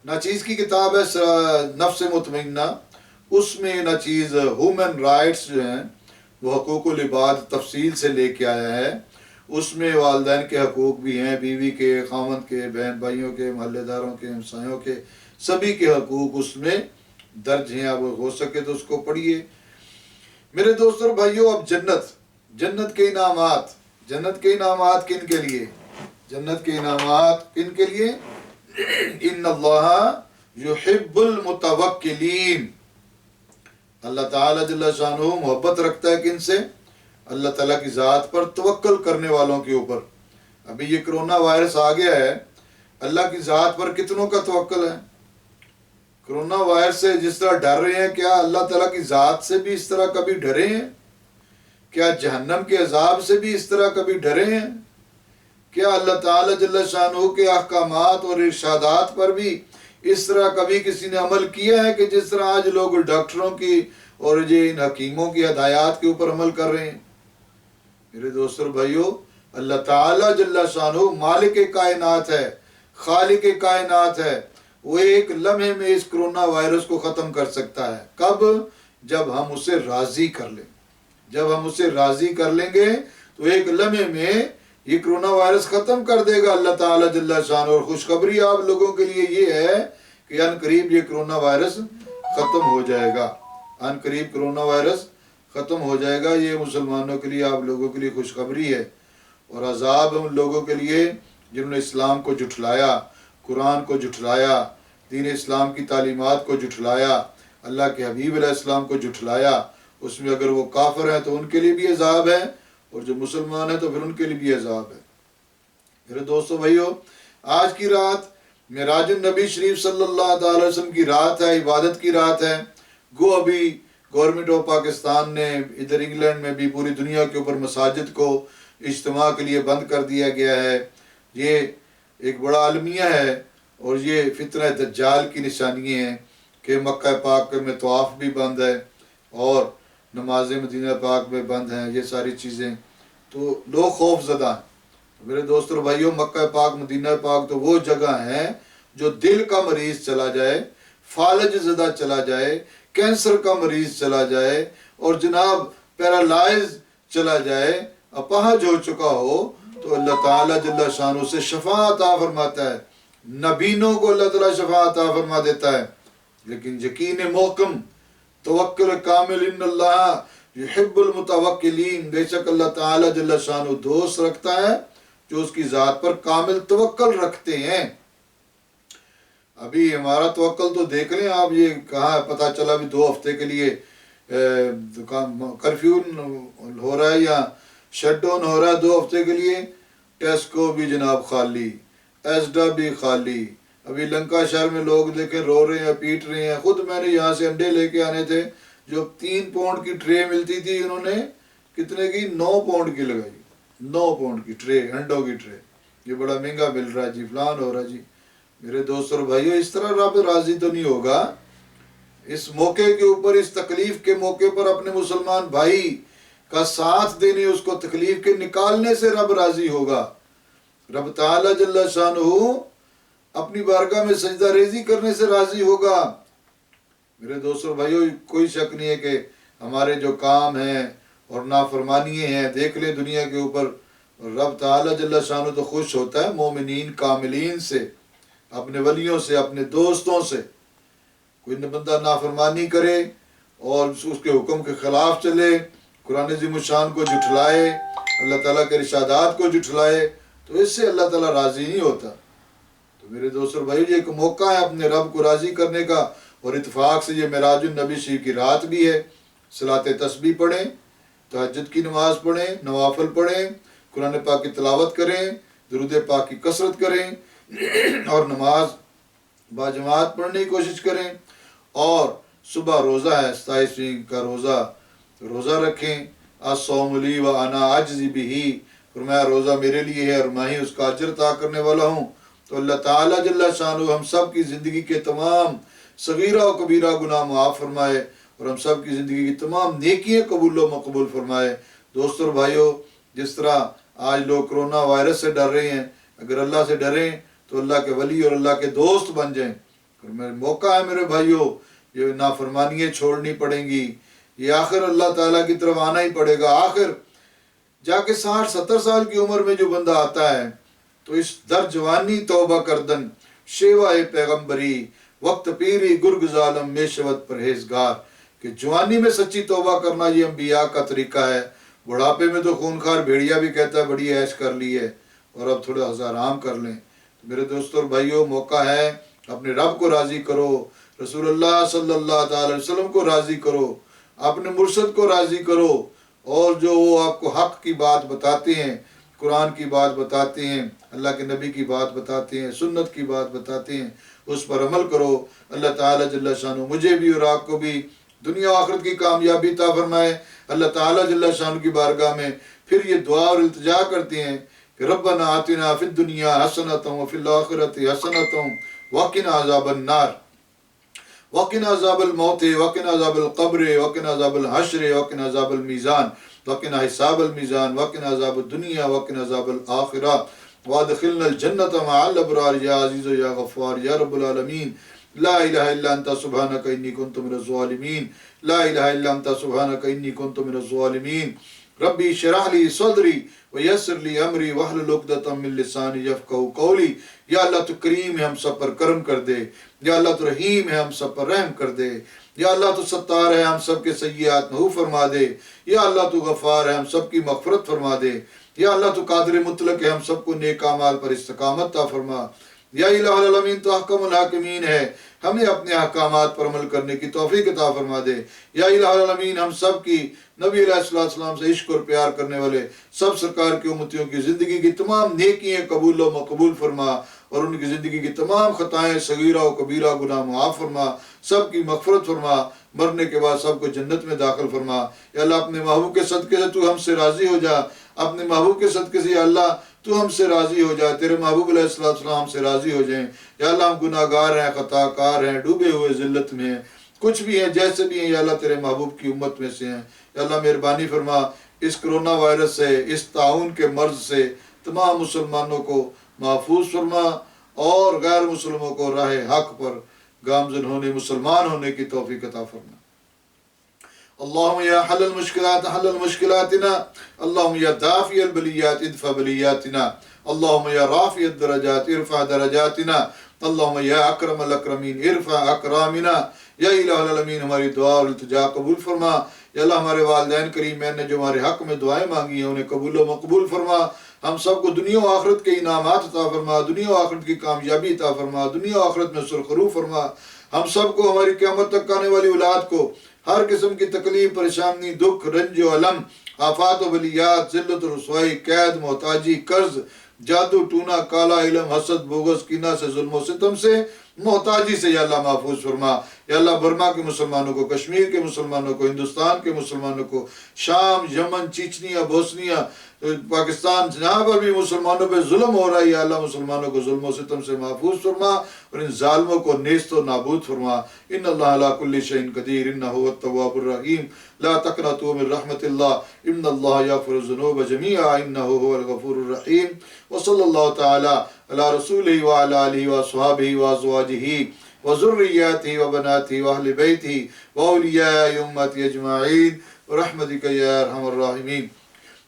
ناچیز کی کتاب ہے نفس مطمئنہ، اس میں ناچیز ہیومن رائٹس جو ہیں وہ حقوق العباد تفصیل سے لے کے آیا ہے۔ اس میں والدین کے حقوق بھی ہیں، بیوی کے، خامد کے، بہن بھائیوں کے، محلے داروں کے، ہمسایوں کے، سبھی کے حقوق اس میں درج ہیں۔ اب ہو سکے تو اس کو پڑھیے۔ میرے دوستوں اور بھائیوں، اب جنت کے انعامات، جنت کے انعامات کن کے لیے؟ جنت کے انعامات کن کے لیے؟ ان اللہ یحب المتوکلین، اللہ تعالیٰ جل شانہ محبت رکھتا ہے کن سے؟ اللہ تعالیٰ کی ذات پر توکل کرنے والوں کے اوپر۔ ابھی یہ کرونا وائرس آ گیا ہے، اللہ کی ذات پر کتنوں کا توکل ہے؟ کرونا وائرس سے جس طرح ڈر رہے ہیں، کیا اللہ تعالیٰ کی ذات سے بھی اس طرح کبھی ڈرے ہیں؟ کیا جہنم کے عذاب سے بھی اس طرح کبھی ڈرے ہیں؟ کیا اللہ تعالیٰ جل شانہ کے احکامات اور ارشادات پر بھی اس طرح کبھی کسی نے عمل کیا ہے کہ جس طرح آج لوگ ڈاکٹروں کی اور ان حکیموں کی ہدایات کے اوپر عمل کر رہے ہیں؟ میرے دوستوں بھائیوں، اللہ تعالیٰ جل شانہ مالک کائنات ہے، خالق کائنات ہے، وہ ایک لمحے میں اس کرونا وائرس کو ختم کر سکتا ہے۔ کب؟ جب ہم اسے راضی کر لیں۔ جب ہم اسے راضی کر لیں گے تو ایک لمحے میں یہ کرونا وائرس ختم کر دے گا اللہ تعالیٰ جل شانہ۔ اور خوشخبری آپ لوگوں کے لیے یہ ہے کہ ان قریب یہ کرونا وائرس ختم ہو جائے گا، ان قریب کرونا وائرس ختم ہو جائے گا۔ یہ مسلمانوں کے لیے، آپ لوگوں کے لیے خوشخبری ہے۔ اور عذاب ان لوگوں کے لیے جنہوں نے اسلام کو جھٹلایا، قرآن کو جھٹلایا، دین اسلام کی تعلیمات کو جھٹلایا، اللہ کے حبیب علیہ السلام کو جھٹلایا، اس میں اگر وہ کافر ہیں تو ان کے لیے بھی عذاب ہے، اور جو مسلمان ہیں تو پھر ان کے لیے بھی عذاب ہے۔ میرے دوستو بھائیو، آج کی رات معراج النبی شریف صلی اللہ تعالی وسلم کی رات ہے، عبادت کی رات ہے۔ گو ابھی گورنمنٹ آف پاکستان نے ادھر انگلینڈ میں بھی پوری دنیا کے اوپر مساجد کو اجتماع کے لیے بند کر دیا گیا ہے۔ یہ ایک بڑا المیہ ہے، اور یہ فتنہ دجال کی نشانیاں ہیں کہ مکہ پاک میں طواف بھی بند ہے اور نماز مدینہ پاک میں بند ہیں، یہ ساری چیزیں، تو لوگ خوف زدہ ہیں۔ میرے دوستوں بھائیوں، مکہ پاک، مدینہ پاک تو وہ جگہ ہیں جو دل کا مریض چلا جائے، فالج زدہ چلا جائے، کینسر کا مریض چلا جائے، اور جناب پیرالائز چلا جائے، اپاہج ہو چکا ہو، تو اللہ تعالیٰ جل شانہ سے شفا عطا فرماتا ہے۔ نبینوں کو اللہ تعالیٰ شفا عطا فرما دیتا ہے، لیکن یقین محکم، توکل کامل، ان اللہ یحب المتوکلین، بے شک اللہ تعالیٰ جل شانہ دوست رکھتا ہے جو اس کی ذات پر کامل توکل رکھتے ہیں۔ ابھی ہمارا توکل تو دیکھ لیں آپ، یہ کہاں پتہ چلا ابھی 2 ہفتے کے لیے کرفیو ہو رہا ہے یا شٹ ڈاؤن ہو رہا ہے 2 ہفتے کے لیے، ٹیسکو بھی جناب خالی، ایسڈا بھی خالی۔ ابھی لنکا شہر میں لوگ دیکھیں رو رہے ہیں، پیٹ رہے ہیں۔ خود میں نے یہاں سے انڈے لے کے آنے تھے، جو 3 پاؤنڈ کی ٹرے ملتی تھی انہوں نے کتنے کی 9 پاؤنڈ کی لگائی، 9 پاؤنڈ کی ٹرے، انڈوں کی ٹرے۔ یہ بڑا مہنگا مل رہا ہے جی، فلان ہو رہا ہے جی۔ میرے دوستوں اور بھائیو، اس طرح رب راضی تو نہیں ہوگا۔ اس موقع کے اوپر، اس تکلیف کے موقع پر اپنے مسلمان بھائی کا ساتھ دینے، اس کو تکلیف کے نکالنے سے رب راضی ہوگا۔ رب تعالیٰ جل شانہ اپنی بارگاہ میں سجدہ ریزی کرنے سے راضی ہوگا۔ میرے دوستوں اور بھائیو، کوئی شک نہیں ہے کہ ہمارے جو کام ہیں اور نافرمانیاں ہیں، دیکھ لیں دنیا کے اوپر، رب تعالیٰ جل شانہ تو خوش ہوتا ہے مومنین کاملین سے، اپنے ولیوں سے، اپنے دوستوں سے۔ کوئی بندہ نافرمانی کرے اور اس کے حکم کے خلاف چلے، قرآن عظیم الشان کو جھٹلائے، اللہ تعالیٰ کے ارشادات کو جھٹلائے، تو اس سے اللہ تعالیٰ راضی نہیں ہوتا۔ تو میرے دوستوں اور بھائی، یہ ایک موقع ہے اپنے رب کو راضی کرنے کا، اور اتفاق سے یہ معراج النبی شریف کی رات بھی ہے۔ صلاۃ تسبیح پڑھیں، تہجد کی نماز پڑھیں، نوافل پڑھیں، قرآن پاک کی تلاوت کریں، درود پاک کی کثرت کریں، اور نماز باجماعت پڑھنے کی کوشش کریں۔ اور صبح روزہ ہے، 27ویں کا روزہ رکھیں۔ الصوم لی وانا اجزی بہ، فرمایا روزہ میرے لیے ہے اور میں ہی اس کا اجر عطا کرنے والا ہوں۔ تو اللہ تعالیٰ جل شانہ ہم سب کی زندگی کے تمام صغیرہ و کبیرہ گناہ معاف فرمائے، اور ہم سب کی زندگی کی تمام نیکیاں قبول و مقبول فرمائے۔ دوستوں اور بھائیو، جس طرح آج لوگ کرونا وائرس سے ڈر رہے ہیں، اگر اللہ سے ڈریں تو اللہ کے ولی اور اللہ کے دوست بن جائیں۔ موقع ہے میرے بھائیو، یہ نافرمانیاں چھوڑنی پڑیں گی، یہ آخر اللہ تعالیٰ کی طرف آنا ہی پڑے گا۔ آخر جا کے 60-70 سال کی عمر میں جو بندہ آتا ہے تو اس در جوانی توبہ کردن، شیوائے پیغمبری، وقت پیری گرگ ظالم میں شود پرہیزگار، کہ جوانی میں سچی توبہ کرنا یہ انبیاء کا طریقہ ہے۔ بڑھاپے میں تو خونخوار بھیڑیا بھی کہتا ہے بڑی عیش کر لی ہے اور اب تھوڑا آرام کر لیں۔ میرے دوستوں اور بھائیوں، موقع ہے اپنے رب کو راضی کرو، رسول اللہ صلی اللہ تعالی علیہ وسلم کو راضی کرو، اپنے مرشد کو راضی کرو، اور جو وہ آپ کو حق کی بات بتاتے ہیں، قرآن کی بات بتاتے ہیں، اللہ کے نبی کی بات بتاتے ہیں، سنت کی بات بتاتے ہیں، اس پر عمل کرو۔ اللہ تعالیٰ جل شانہ مجھے بھی اور آپ کو بھی دنیا و آخرت کی کامیابی عطا فرمائے۔ اللہ تعالیٰ جل شانہ کی بارگاہ میں پھر یہ دعا اور التجا کرتے ہیں کہ ربنا آتنا فی الدنیا حسنۃ وفی الآخرۃ حسنۃ وقنا عذاب النار وقنا عذاب الموت وقنا عذاب القبر وقنا عذاب الحشر وقنا عذاب المیزان وقنا حساب المیزان وقنا عذاب الدنیا وقنا عذاب الآخرہ وادخلنا الجنۃ مع الابرار یا عزیز یا غفار یا رب العالمین۔ لا الہ الا انت سبحانک انی کنت من الظالمین، لا الہ الا انت سبحانک انی کنت من الظالمین۔ ربی اشرح لی صدری ویسر لی امری واحلل عقدۃ من لسانی یفقہوا قولی۔ یا اللہ تو کریم ہے، ہم سب پر کرم کر دے۔ یا اللہ تو رحیم ہے، ہم سب پر رحم کر دے۔ یا اللہ تو ستار ہے، ہم سب کے سیئات محو فرما دے۔ یا اللہ تو غفار ہے، ہم سب کی مغفرت فرما دے۔ یا اللہ تو قادر مطلق ہے، ہم سب کو نیک اعمال پر استقامت عطا فرما۔ یا الہ العالمین تو احکم الحاکمین ہے، ہمیں اپنے احکامات پر عمل کرنے کی توفیق عطا فرما دے۔ یا الہ العالمین ہم سب کی نبی علیہ السلام سے عشق اور پیار کرنے والے سب سرکار کی امتیوں کی زندگی کی تمام نیکیاں قبول و مقبول فرما، اور ان کی زندگی کی تمام خطائیں صغیرہ و کبیرہ گناہ معاف فرما، سب کی مغفرت فرما، مرنے کے بعد سب کو جنت میں داخل فرما۔ یا اللہ اپنے محبوب کے صدقے سے تو ہم سے راضی ہو جا، اپنے محبوب کے صدقے سے یا اللہ تو ہم سے راضی ہو جائے، تیرے محبوب علیہ السلام ہم سے راضی ہو جائیں۔ یا اللہ ہم گناہ گار ہیں، خطا کار ہیں، ڈوبے ہوئے ذلت میں ہیں، کچھ بھی ہیں جیسے بھی ہیں، یا اللہ تیرے محبوب کی امت میں سے ہیں۔ یا اللہ مہربانی فرما، اس کرونا وائرس سے، اس طاعون کے مرض سے تمام مسلمانوں کو محفوظ فرما، اور غیر مسلموں کو راہ حق پر گامزن ہونے، مسلمان ہونے کی توفیق عطا فرما۔ اللہم یا حل المشکلات حل المشکلاتنا، اللہم یا دافع البلیات ادفع بلیاتنا، اللہم یا رافع الدرجات ارفع درجاتنا، اللہم یا اکرم الاکرمین ارفع اکرامنا، یا الہ العالمین ہماری دعا اور التجا قبول فرما۔ یا اللہ ہمارے والدین کریمین نے جو ہمارے حق میں دعائیں مانگی ہیں انہیں قبول و مقبول فرما۔ ہم سب کو دنیا و آخرت کے انعامات عطا فرما، دنیا و آخرت کی کامیابی عطا فرما، دنیا و آخرت میں سرخرو فرما۔ ہم سب کو، ہماری قیامت تک آنے والی اولاد کو، ہر قسم کی تکلیف، پریشانی، دکھ، رنج و علم، آفات و بلیات، ذلت و رسوائی، قید، محتاجی، قرض، جادو ٹونا، کالا علم، حسد، بغض، کینہ سے، ظلم و ستم سے، محتاجی سے یا اللہ محفوظ فرما۔ یا اللہ برما کے مسلمانوں کو، کشمیر کے مسلمانوں کو، ہندوستان کے مسلمانوں کو، شام، یمن، چیچنیا، بوسنیا، پاکستان، جہاں پر بھی مسلمانوں پہ ظلم ہو رہا ہے یا اللہ مسلمانوں کو ظلم و ستم سے محفوظ فرما اور ان ظالموں کو نیست و نابود فرما۔ ان اللہ علی کل شیء قدیر انہ هو التواب الرحیم لا تقنطوا من رحمت اللہ ان اللہ یغفر الذنوب جميعا انہ هو الغفور الرحیم۔ وصلی اللہ تعالی علی رسولہ وعلی آلہ وصحبہ وازواجہ وذریاتہ وبناتہ واہل بیتہ واولیاء امتہ اجمعین برحمتک یا ارحم الراحمین۔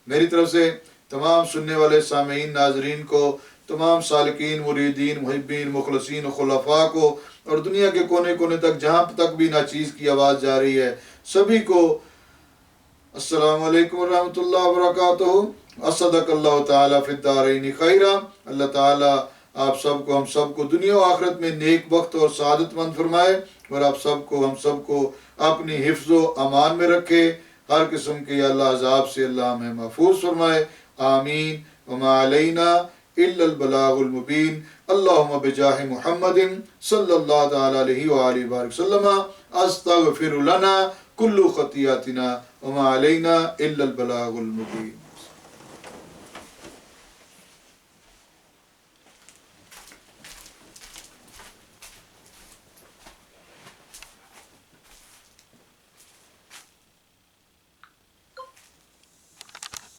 میری طرف سے تمام سننے والے سامعین، ناظرین کو، تمام سالکین، مریدین، محبین، مخلصین و خلفاء کو، اور دنیا کے کونے کونے تک جہاں تک بھی ناچیز کی آواز جا رہی ہے، سبھی کو السلام علیکم ورحمۃ اللہ وبرکاتہ۔ اصدق اللہ تعالیٰ فی الدارین خیرا۔ اللہ تعالیٰ آپ سب کو، ہم سب کو دنیا و آخرت میں نیک وقت اور سعادت مند فرمائے، اور آپ سب کو، ہم سب کو اپنی حفظ و امان میں رکھے، ہر قسم کے اللہ عذاب سے اللہ ہمیں محفوظ فرمائے، آمین۔ وما علینا الا البلاغ المبین۔ اللہم بجاہ محمد صلی اللہ تعالی علیہ وآلہ وسلم استغفر لنا کل خطیاتنا وما علینا الا البلاغ المبین۔